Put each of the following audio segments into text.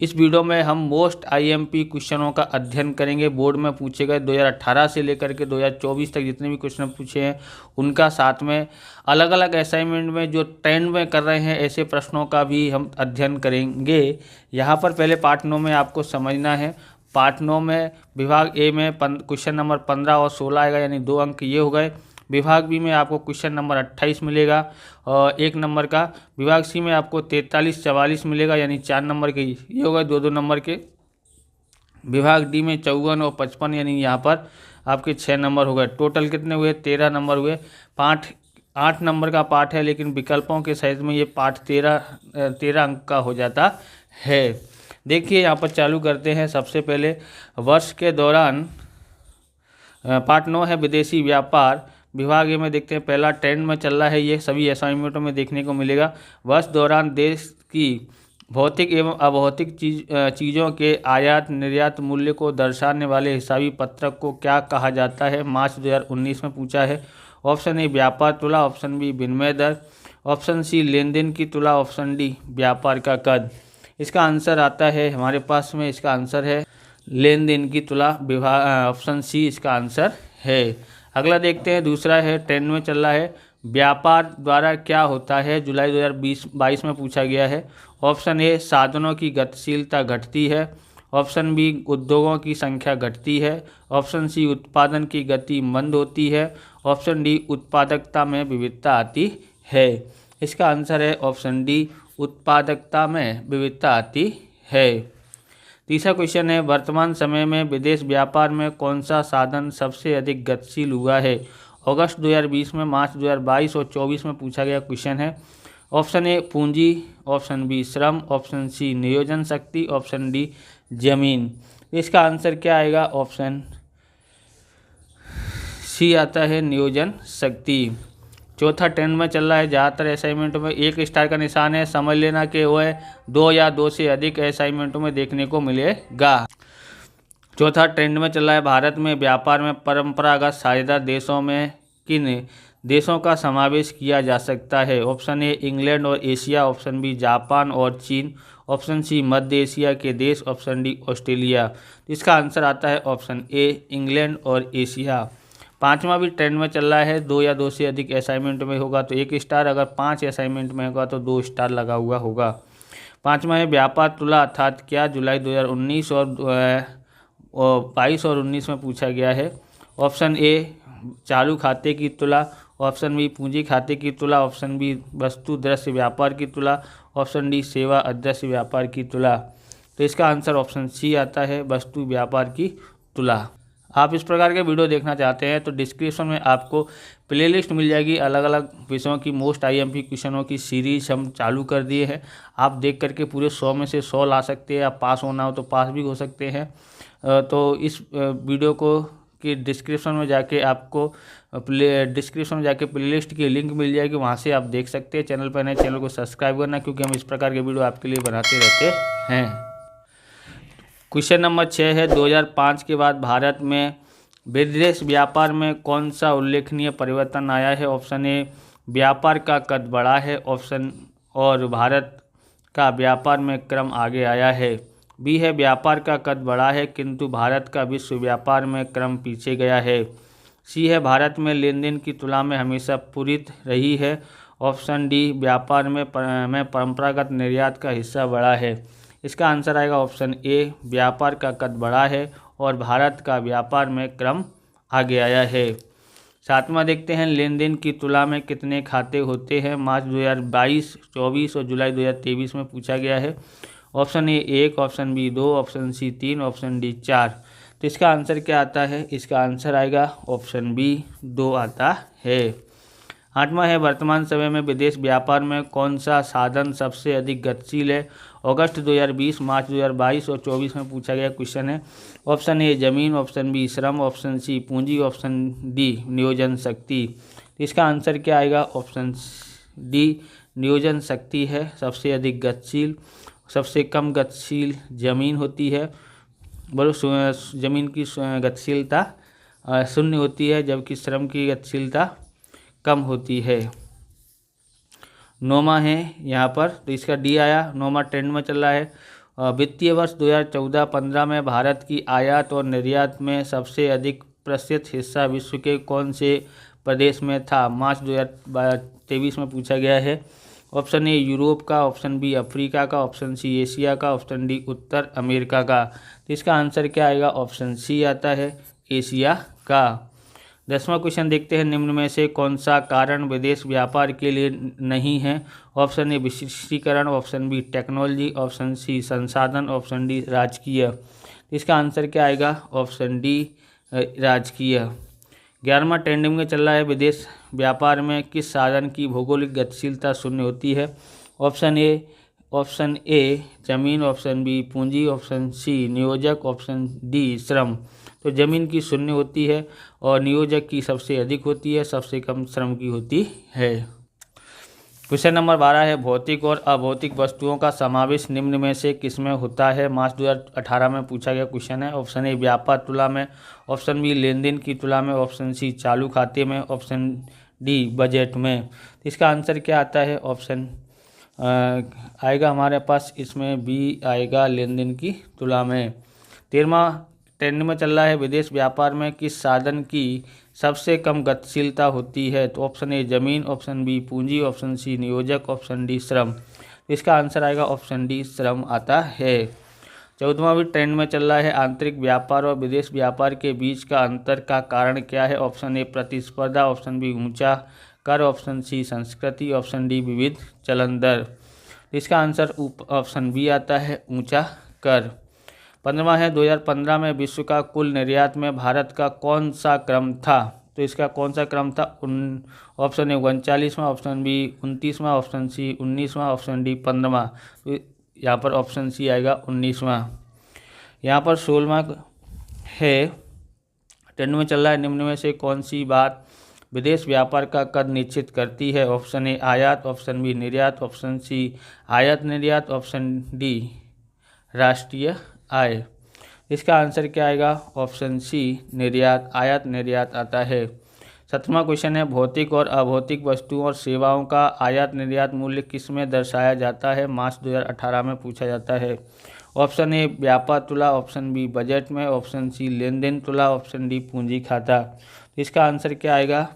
इस वीडियो में हम मोस्ट आईएमपी क्वेश्चनों का अध्ययन करेंगे। बोर्ड में पूछे गए 2018 से लेकर के 2024 तक जितने भी क्वेश्चन पूछे हैं उनका, साथ में अलग अलग असाइनमेंट में जो ट्रेंड में कर रहे हैं ऐसे प्रश्नों का भी हम अध्ययन करेंगे। यहाँ पर पहले पार्ट 9 में आपको समझना है। पार्ट 9 में विभाग ए में क्वेश्चन नंबर 15 और 16 आएगा, यानी 2 अंक ये हो गए। विभाग बी में आपको क्वेश्चन नंबर 28 मिलेगा और 1 नंबर का। विभाग सी में आपको 43-44 मिलेगा, यानी 4 नंबर के ये हो गए 2-2 नंबर के। विभाग डी में 54 और 55, यानी यहाँ पर आपके 6 नंबर हो गए। टोटल कितने हुए? 13 नंबर हुए। पाठ 8 नंबर का पाठ है, लेकिन विकल्पों के साइज में ये पाठ 13 अंक का हो जाता है। देखिए यहाँ पर चालू करते हैं। सबसे पहले वर्ष के दौरान पार्ट 9 है विदेशी व्यापार। विभाग ए में देखते हैं, पहला ट्रेंड में चल रहा है, ये सभी असाइनमेंटों में देखने को मिलेगा। वर्ष दौरान देश की भौतिक एवं अभौतिक चीज़ों के आयात निर्यात मूल्य को दर्शाने वाले हिसाबी पत्रक को क्या कहा जाता है? मार्च 2019 में पूछा है। ऑप्शन ए व्यापार तुला, ऑप्शन बी विनिमय दर, ऑप्शन सी लेन देन की तुला, ऑप्शन डी व्यापार का कद। इसका आंसर आता है हमारे पास में, इसका आंसर है लेन देन की तुला। ऑप्शन सी इसका आंसर है। अगला देखते हैं, दूसरा है ट्रेंड में चल रहा है, व्यापार द्वारा क्या होता है? जुलाई 2022 में पूछा गया है। ऑप्शन ए साधनों की गतिशीलता घटती है, ऑप्शन बी उद्योगों की संख्या घटती है, ऑप्शन सी उत्पादन की गति मंद होती है, ऑप्शन डी उत्पादकता में विविधता आती है। इसका आंसर है ऑप्शन डी, उत्पादकता में विविधता आती है। तीसरा क्वेश्चन है, वर्तमान समय में विदेश व्यापार में कौन सा साधन सबसे अधिक गतिशील हुआ है? अगस्त 2020 में, मार्च 2022 और 24 में पूछा गया क्वेश्चन है। ऑप्शन ए पूंजी, ऑप्शन बी श्रम, ऑप्शन सी नियोजन शक्ति, ऑप्शन डी जमीन। इसका आंसर क्या आएगा? ऑप्शन सी आता है नियोजन शक्ति। चौथा ट्रेंड में चल रहा है, ज़्यादातर असाइनमेंटों में 1 स्टार का निशान है, समझ लेना कि वो है 2 या 2 से अधिक असाइनमेंटों में देखने को मिलेगा। चौथा ट्रेंड में चल रहा है, भारत में व्यापार में परंपरागत साझेदार देशों में किन देशों का समावेश किया जा सकता है? ऑप्शन ए इंग्लैंड और एशिया, ऑप्शन बी जापान और चीन, ऑप्शन सी मध्य एशिया के देश, ऑप्शन डी ऑस्ट्रेलिया। इसका आंसर आता है ऑप्शन ए इंग्लैंड और एशिया। पांचवा भी ट्रेंड में चल रहा है, 2 या 2 से अधिक असाइनमेंट में होगा तो 1 स्टार, अगर 5 असाइनमेंट में होगा तो 2 स्टार लगा हुआ होगा। पांचवा है व्यापार तुला अर्थात क्या? जुलाई 2019 और 22 और 19 में पूछा गया है। ऑप्शन ए चालू खाते की तुला, ऑप्शन बी पूंजी खाते की तुला, ऑप्शन बी वस्तु दृश्य व्यापार की तुला, ऑप्शन डी सेवा अदृश्य व्यापार की तुला। तो इसका आंसर ऑप्शन सी आता है, वस्तु व्यापार की तुला। आप इस प्रकार के वीडियो देखना चाहते हैं तो डिस्क्रिप्शन में आपको प्लेलिस्ट मिल जाएगी। अलग अलग विषयों की मोस्ट आईएमपी क्वेश्चनों की सीरीज हम चालू कर दिए हैं। आप देख करके पूरे 100 में से 100 ला सकते हैं। आप पास होना हो तो पास भी हो सकते हैं। तो इस वीडियो को कि डिस्क्रिप्शन में जाके आपको डिस्क्रिप्शन में जाके प्लेलिस्ट की लिंक मिल जाएगी, वहाँ से आप देख सकते हैं। चैनल पर नए, चैनल को सब्सक्राइब करना, क्योंकि हम इस प्रकार के वीडियो आपके लिए बनाते रहते हैं। क्वेश्चन नंबर 6 है, 2005 के बाद भारत में विदेश व्यापार में कौन सा उल्लेखनीय परिवर्तन आया है? ऑप्शन ए व्यापार का कद बढ़ा है, ऑप्शन और भारत का व्यापार में क्रम आगे आया है। बी है व्यापार का कद बढ़ा है किंतु भारत का विश्व व्यापार में क्रम पीछे गया है। सी है भारत में लेन देन की तुलना में हमेशा पूरित रही है। ऑप्शन डी व्यापार में परंपरागत निर्यात का हिस्सा बढ़ा है। इसका आंसर आएगा ऑप्शन ए, व्यापार का कद बढ़ा है और भारत का व्यापार में क्रम आगे आया है। सातवां देखते हैं, लेन देन की तुलना में कितने खाते होते हैं? मार्च 2022, 24 और जुलाई 2023 में पूछा गया है। Option A 1, option B 2, option C 3, option D 4। तो इसका आंसर क्या आता है? इसका आंसर आएगा ऑप्शन बी 2 आता है। आठवां है, वर्तमान समय में विदेश व्यापार में कौन सा साधन सबसे अधिक गतिशील है? अगस्त 2020, मार्च 2022 और 24 में पूछा गया क्वेश्चन है। ऑप्शन ए जमीन, ऑप्शन बी श्रम, ऑप्शन सी पूंजी, ऑप्शन डी नियोजन शक्ति। इसका आंसर क्या आएगा? ऑप्शन डी नियोजन शक्ति है सबसे अधिक गतिशील। सबसे कम गतिशील जमीन होती है, बोलो जमीन की गतिशीलता 0 होती है, जबकि श्रम की गतिशीलता कम होती है। नौमा है यहाँ पर, तो इसका डी आया। नौमा ट्रेंड में चल रहा है, वित्तीय वर्ष 2014-15 में भारत की आयात और निर्यात में सबसे अधिक प्रतिशत हिस्सा विश्व के कौन से प्रदेश में था? मार्च 2023 में पूछा गया है। ऑप्शन ए यूरोप का, ऑप्शन बी अफ्रीका का, ऑप्शन सी एशिया का, ऑप्शन डी उत्तर अमेरिका का। तो इसका आंसर क्या आएगा? ऑप्शन सी आता है, एशिया का। 10वां क्वेश्चन देखते हैं, निम्न में से कौन सा कारण विदेश व्यापार के लिए नहीं है? ऑप्शन ए विशिष्टीकरण, option B technology, option C संसाधन, ऑप्शन डी राजकीय। इसका आंसर क्या आएगा? ऑप्शन डी राजकीय। 11वां ट्रेंडिंग में चल रहा है, विदेश व्यापार में किस साधन की भौगोलिक गतिशीलता शून्य होती है? ऑप्शन ए जमीन, ऑप्शन बी पूंजी, ऑप्शन सी नियोजक, ऑप्शन डी श्रम। तो जमीन की शून्य होती है और नियोजक की सबसे अधिक होती है, सबसे कम श्रम की होती है। क्वेश्चन नंबर 12 है, भौतिक और अभौतिक वस्तुओं का समावेश निम्न में से किसमें होता है? मार्च 2018 में पूछा गया क्वेश्चन है। ऑप्शन ए व्यापार तुला में, ऑप्शन बी लेन देन की तुला में, ऑप्शन सी चालू खाते में, ऑप्शन डी बजट में। इसका आंसर क्या आता है? ऑप्शन आएगा हमारे पास इसमें बी आएगा, लेन देन की तुला में। 13वां ट्रेंड में चल रहा है, विदेश व्यापार में किस साधन की सबसे कम गतिशीलता होती है? तो ऑप्शन ए जमीन, ऑप्शन बी पूंजी, ऑप्शन सी नियोजक, ऑप्शन डी श्रम। इसका आंसर आएगा ऑप्शन डी श्रम आता है। 14वां भी ट्रेंड में चल रहा है, आंतरिक व्यापार और विदेश व्यापार के बीच का अंतर का कारण क्या है? ऑप्शन ए प्रतिस्पर्धा, ऑप्शन बी ऊंचा कर, ऑप्शन सी संस्कृति, ऑप्शन डी विविध चलन दर। इसका आंसर ऑप्शन बी आता है, ऊंचा कर। 15वां है, 2015 में विश्व का कुल निर्यात में भारत का कौन सा क्रम था? तो इसका कौन सा क्रम था? ऑप्शन ए 39वां, ऑप्शन बी 29वां, ऑप्शन सी 19वां, ऑप्शन डी 15वां। तो यहाँ पर ऑप्शन सी आएगा 19वां। यहाँ पर 16वां है, ट्रेंड में चल रहा है, निम्न में से कौन सी बात विदेश व्यापार का कद निश्चित करती है? ऑप्शन ए आयात, ऑप्शन बी निर्यात, ऑप्शन सी आयात निर्यात, ऑप्शन डी राष्ट्रीय आय। इसका आंसर क्या आएगा? ऑप्शन सी निर्यात, आयात निर्यात आता है। 17वां क्वेश्चन है, भौतिक और अभौतिक वस्तुओं और सेवाओं का आयात निर्यात मूल्य किस में दर्शाया जाता है? मार्च 2018 में पूछा जाता है। ऑप्शन ए व्यापार तुला, ऑप्शन बी बजट में, ऑप्शन सी लेन देन तुला, ऑप्शन डी पूंजी खाता। इसका आंसर क्या आएगा?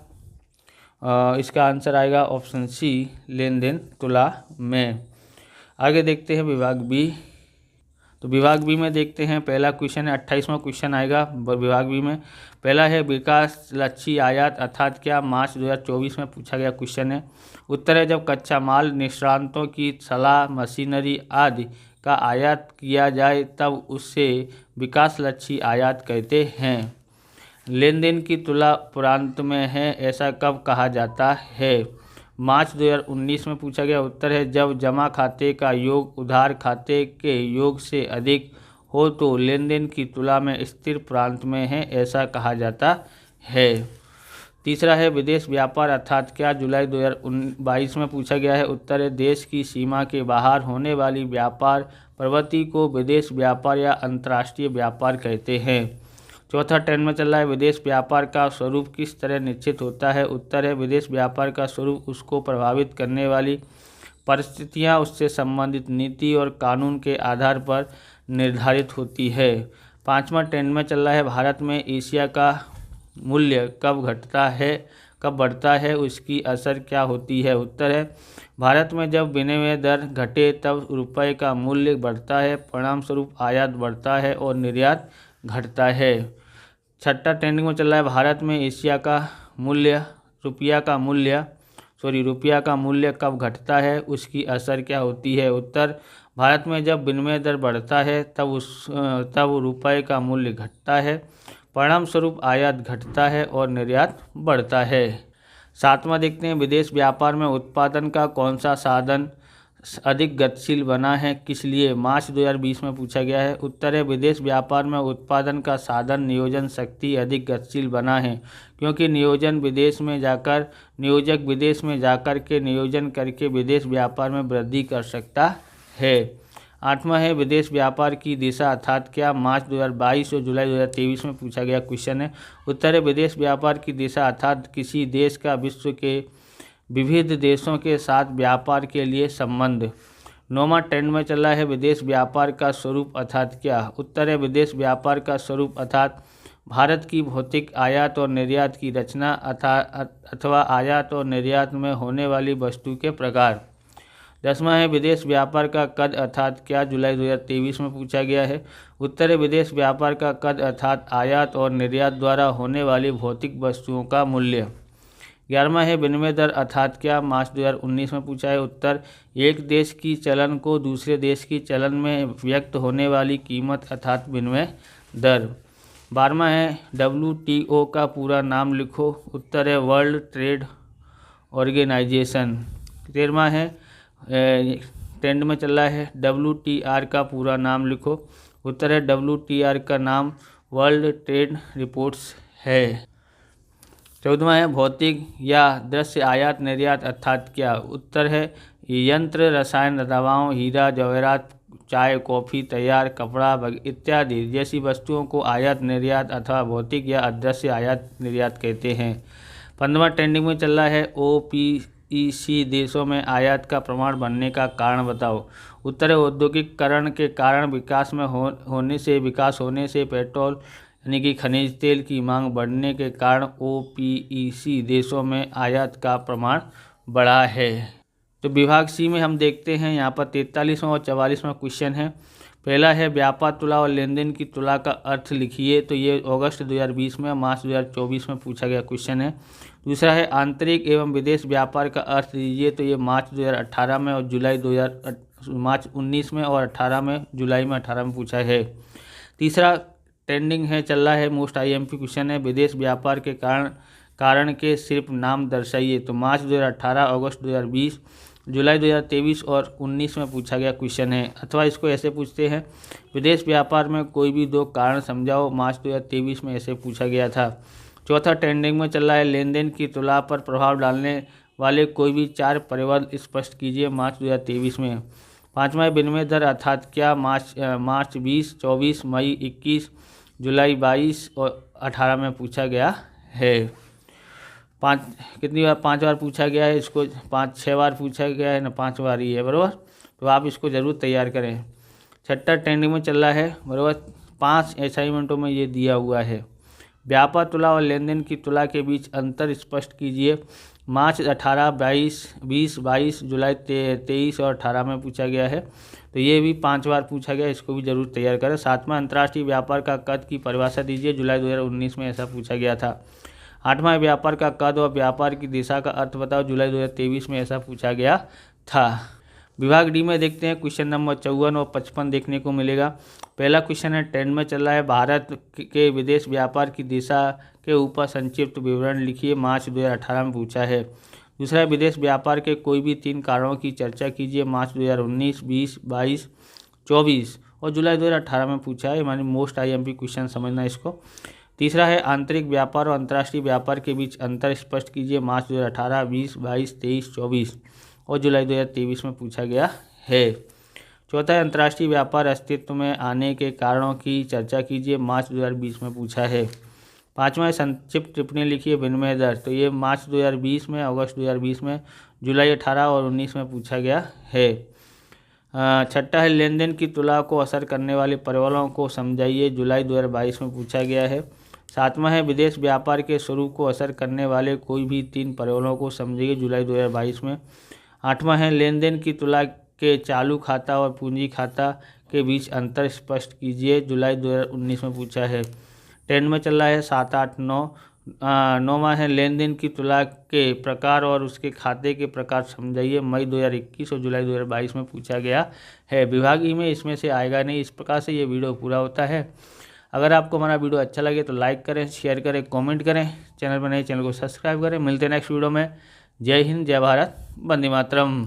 इसका आंसर आएगा ऑप्शन सी लेन देन तुला में। आगे देखते हैं विभाग बी। तो विभाग बी में देखते हैं, पहला क्वेश्चन है, 28वां क्वेश्चन आएगा विभाग बी में। पहला है, विकास लक्ष्य आयात अर्थात क्या? मार्च 2024 में पूछा गया क्वेश्चन है। उत्तर है, जब कच्चा माल, निष्णातों की सलाह, मशीनरी आदि का आयात किया जाए तब उससे विकास लक्ष्य आयात कहते हैं। लेन देन की तुला प्रांत में है, ऐसा कब कहा जाता है? मार्च 2019 में पूछा गया। उत्तर है, जब जमा खाते का योग उधार खाते के योग से अधिक हो तो लेन देन की तुला में स्थिर प्रांत में है, ऐसा कहा जाता है। तीसरा है, विदेश व्यापार अर्थात क्या? जुलाई 2022 में पूछा गया है। उत्तर है, देश की सीमा के बाहर होने वाली व्यापार प्रवृत्ति को विदेश व्यापार या अंतर्राष्ट्रीय व्यापार कहते हैं। चौथा ट्रेंड में चल रहा है, विदेश व्यापार का स्वरूप किस तरह निश्चित होता है? उत्तर है, विदेश व्यापार का स्वरूप उसको प्रभावित करने वाली परिस्थितियां, उससे संबंधित नीति और कानून के आधार पर निर्धारित होती है। पांचवा ट्रेंड में चल रहा है, भारत में एशिया का मूल्य कब घटता है, कब बढ़ता है, उसकी असर क्या होती है? उत्तर है, भारत में जब विनिमय दर घटे तब रुपये का मूल्य बढ़ता है, परिणामस्वरूप आयात बढ़ता है और निर्यात घटता है। छठा ट्रेंडिंग में चल रहा है, भारत में एशिया का मूल्य रुपया का मूल्य कब घटता है, उसकी असर क्या होती है? उत्तर, भारत में जब विनिमय दर बढ़ता है तब रुपये का मूल्य घटता है, परिणाम स्वरूप आयात घटता है और निर्यात बढ़ता है। सातवां देखते हैं, विदेश व्यापार में उत्पादन का कौन सा साधन अधिक गतिशील बना है, किस लिए? मार्च 2020 में पूछा गया है। उत्तर है, विदेश व्यापार में उत्पादन का साधन नियोजन शक्ति अधिक गतिशील बना है, क्योंकि नियोजक विदेश में जाकर के नियोजन करके विदेश व्यापार में वृद्धि कर सकता है। आठवां है, विदेश व्यापार की दिशा अर्थात क्या? मार्च 2022 और जुलाई 2023 में पूछा गया क्वेश्चन है। उत्तर है, विदेश व्यापार की दिशा अर्थात किसी देश का विश्व के विविध देशों के साथ व्यापार के लिए संबंध। 9वां ट्रेंड में चल रहा है विदेश व्यापार का स्वरूप अर्थात क्या। उत्तर है विदेश व्यापार का स्वरूप अर्थात भारत की भौतिक आयात और निर्यात की रचना अथवा आयात और निर्यात में होने वाली वस्तु के प्रकार। 10वां है विदेश व्यापार का कद अर्थात क्या, जुलाई 2023 में पूछा गया है। उत्तर है विदेश व्यापार का कद अर्थात आयात और निर्यात द्वारा होने वाली भौतिक वस्तुओं का मूल्य। 11वां है विनिमय दर अर्थात क्या, मार्च 2019 में पूछा है। उत्तर एक देश की चलन को दूसरे देश की चलन में व्यक्त होने वाली कीमत अर्थात विनिमय दर। 12वां है WTO का पूरा नाम लिखो। उत्तर है वर्ल्ड ट्रेड ऑर्गेनाइजेशन। 13वां है ट्रेंड में चल रहा है WTR का पूरा नाम लिखो। उत्तर है WTR का नाम वर्ल्ड ट्रेड रिपोर्ट्स है। 14वां है भौतिक या दृश्य आयात निर्यात अर्थात क्या। उत्तर है यंत्र, रसायन, दवाओं, हीरा जवाहरात, चाय, कॉफ़ी, तैयार कपड़ा इत्यादि जैसी वस्तुओं को आयात निर्यात अथवा भौतिक या अदृश्य आयात निर्यात कहते हैं। 15वां ट्रेंडिंग में चल रहा है OPEC देशों में आयात का प्रमाण बनने का कारण बताओ। उत्तर है औद्योगिकीकरण के कारण विकास होने से पेट्रोल यानी कि खनिज तेल की मांग बढ़ने के कारण OPEC देशों में आयात का प्रमाण बढ़ा है। तो विभाग सी में हम देखते हैं यहाँ पर 43वां और 44वां क्वेश्चन है। पहला है व्यापार तुला और लेन देन की तुला का अर्थ लिखिए। तो ये अगस्त 2020 में मार्च 2024 में पूछा गया क्वेश्चन है। दूसरा है आंतरिक एवं विदेश व्यापार का अर्थ दीजिए। तो ये मार्च 2018 में और मार्च 19 में और 18 में, जुलाई में 18 में पूछा है। तीसरा ट्रेंडिंग है चल रहा है मोस्ट IMP क्वेश्चन है विदेश व्यापार के कारण के सिर्फ नाम दर्शाइए। तो मार्च 2018, अगस्त 2020, जुलाई 2023 और 19 में पूछा गया क्वेश्चन है। अथवा इसको ऐसे पूछते हैं विदेश व्यापार में कोई भी दो कारण समझाओ। मार्च 2023 में ऐसे पूछा गया था। चौथा ट्रेंडिंग में चल रहा है लेन देन की तुला पर प्रभाव डालने वाले कोई भी 4 परिबल स्पष्ट कीजिए। मार्च 2023 में। 5वां विनिमय दर अर्थात क्या, मार्च 20, 24, मई 21, जुलाई 22 और 18 में पूछा गया है। कितनी बार 5 बार पूछा गया है, इसको 5-6 बार पूछा गया है ना, 5 बार ही है बराबर। तो आप इसको ज़रूर तैयार करें। छठा ट्रेंडिंग में चल रहा है बराबर। 5 असाइनमेंटों में ये दिया हुआ है। व्यापार तुला और लेन देन की तुला के बीच अंतर स्पष्ट कीजिए। मार्च 18, 20, 22, जुलाई 23 और 18 में पूछा गया है। तो ये भी 5 बार पूछा गया, इसको भी जरूर तैयार करें। 7वां अंतर्राष्ट्रीय व्यापार का कद की परिभाषा दीजिए। जुलाई 2019 में ऐसा पूछा गया था। 8वां व्यापार का कद और व्यापार की दिशा का अर्थ बताओ। जुलाई 2023 में ऐसा पूछा गया था। विभाग डी में देखते हैं क्वेश्चन नंबर 54 और 55 देखने को मिलेगा। पहला क्वेश्चन है ट्रेंड में चल रहा है भारत के विदेश व्यापार की दिशा के ऊपर संक्षिप्त विवरण लिखिए। मार्च 2018 में पूछा है। दूसरा है विदेश व्यापार के कोई भी 3 कारणों की चर्चा कीजिए। मार्च 2019, 20, 22, 24 और जुलाई 2018 में पूछा है। यानी मोस्ट IMP क्वेश्चन समझना इसको। तीसरा है आंतरिक व्यापार और अंतर्राष्ट्रीय व्यापार के बीच अंतर स्पष्ट कीजिए। मार्च 2018, 20, 22, 23, 24 और जुलाई 2023 में पूछा गया है। चौथा है अंतर्राष्ट्रीय व्यापार अस्तित्व में आने के कारणों की चर्चा कीजिए। मार्च 2020 में पूछा है। 5वां है संक्षिप्त टिप्पणी लिखिए विनिमय दर। तो ये मार्च 2020 में, अगस्त 2020 में, जुलाई 18 और 19 में पूछा गया है। 6ठा है लेन देन की तुला को असर करने वाले परिबलों को समझाइए। जुलाई 2022 में पूछा गया है। 7वां है विदेश व्यापार के स्वरूप को असर करने वाले कोई भी 3 परिबलों को समझिए। जुलाई 2022 में। 8वां है लेन देन की तुला के चालू खाता और पूंजी खाता के बीच अंतर स्पष्ट कीजिए। जुलाई 2019 में पूछा है। ट्रेंड में चल रहा है 7, 8, 9। 9वां है लेन देन की तुला के प्रकार और उसके खाते के प्रकार समझाइए। मई 2021 और जुलाई 2022 में पूछा गया है। विभाग ई में इसमें से आएगा नहीं। इस प्रकार से ये वीडियो पूरा होता है। अगर आपको हमारा वीडियो अच्छा लगे तो लाइक करें, शेयर करें, कमेंट करें। चैनल पर नए चैनल को सब्सक्राइब करें। मिलते हैं नेक्स्ट वीडियो में। जय हिंद, जय भारत, वंदे मातरम।